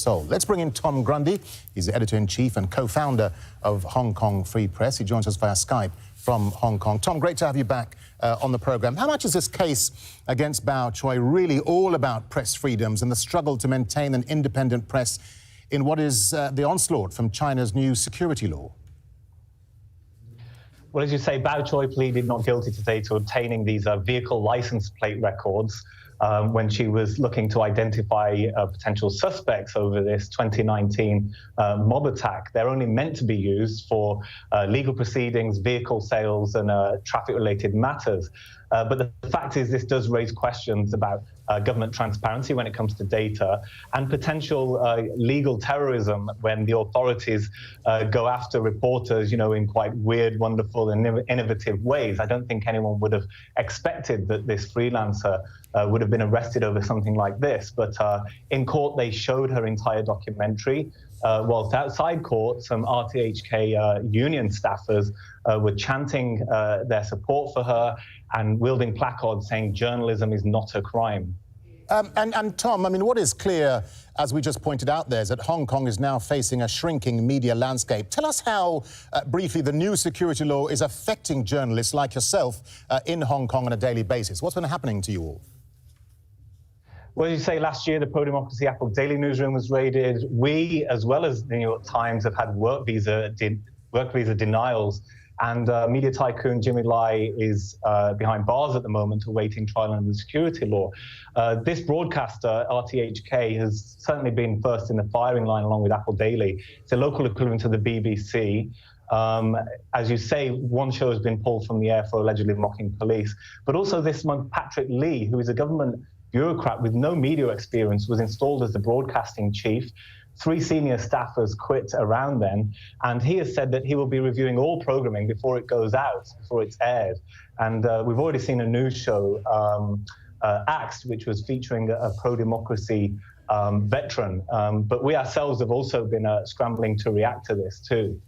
Seoul. Let's bring in Tom Grundy. He's the editor-in-chief and co-founder of Hong Kong Free Press. He joins us via Skype from Hong Kong. Tom, great to have you back on the programme. How much is this case against Bao Choy really all about press freedoms and the struggle to maintain an independent press in what is the onslaught from China's new security law? Well, as you say, Bao Choy pleaded not guilty today to obtaining these vehicle license plate records when she was looking to identify potential suspects over this 2019 mob attack. They're only meant to be used for legal proceedings, vehicle sales, and traffic-related matters. But the fact is, this does raise questions about government transparency when it comes to data and potential legal terrorism when the authorities go after reporters, in quite weird, wonderful, and innovative ways. I don't think anyone would have expected that this freelancer would have been arrested over something like this. But in court, they showed her entire documentary. Whilst outside court, some RTHK union staffers were chanting their support for her and wielding placards saying journalism is not a crime. And Tom, what is clear, as we just pointed out there, is that Hong Kong is now facing a shrinking media landscape. Tell us how, briefly, the new security law is affecting journalists like yourself in Hong Kong on a daily basis. What's been happening to you all? Well, as you say, last year, the pro-democracy Apple Daily newsroom was raided. We, as well as the New York Times, have had work visa denials. And media tycoon Jimmy Lai is behind bars at the moment, awaiting trial under the security law. This broadcaster, RTHK, has certainly been first in the firing line along with Apple Daily. It's a local equivalent to the BBC. As you say, one show has been pulled from the air for allegedly mocking police. But also this month, Patrick Lee, who is a government bureaucrat with no media experience, was installed as the broadcasting chief. 3 senior staffers quit around then, and he has said that he will be reviewing all programming before it goes out, before it's aired. And we've already seen a news show, Axed, which was featuring a pro-democracy veteran. But we ourselves have also been scrambling to react to this too.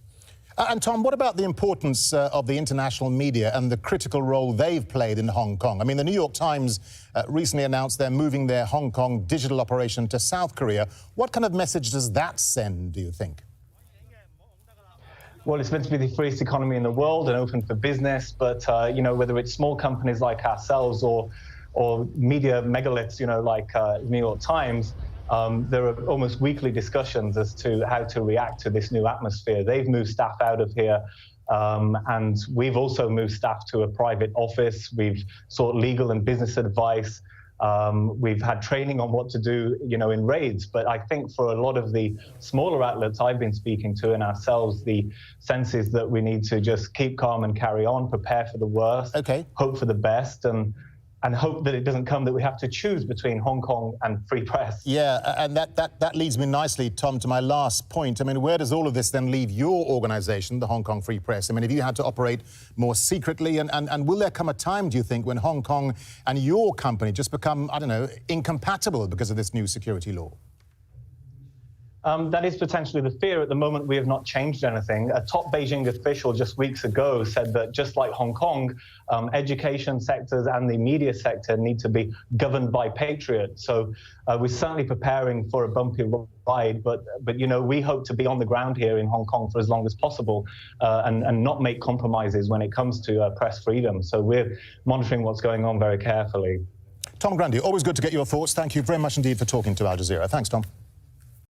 And Tom, what about the importance of the international media and the critical role they've played in Hong Kong? The New York Times recently announced they're moving their Hong Kong digital operation to South Korea. What kind of message does that send, do you think? Well, it's meant to be the freest economy in the world and open for business, but, whether it's small companies like ourselves or media megaliths, like New York Times, there are almost weekly discussions as to how to react to this new atmosphere. They've moved staff out of here, and we've also moved staff to a private office. We've sought legal and business advice. We've had training on what to do, in raids. But I think for a lot of the smaller outlets I've been speaking to and ourselves, the sense is that we need to just keep calm and carry on, prepare for the worst, hope for the best, and hope that it doesn't come that we have to choose between Hong Kong and free press. Yeah, and that leads me nicely, Tom, to my last point. Where does all of this then leave your organisation, the Hong Kong Free Press? Have you had to operate more secretly? And will there come a time, do you think, when Hong Kong and your company just become, incompatible because of this new security law? That is potentially the fear. At the moment, we have not changed anything. A top Beijing official just weeks ago said that just like Hong Kong, education sectors and the media sector need to be governed by patriots. So we're certainly preparing for a bumpy ride, but we hope to be on the ground here in Hong Kong for as long as possible and not make compromises when it comes to press freedom. So we're monitoring what's going on very carefully. Tom Grundy, always good to get your thoughts. Thank you very much indeed for talking to Al Jazeera. Thanks, Tom.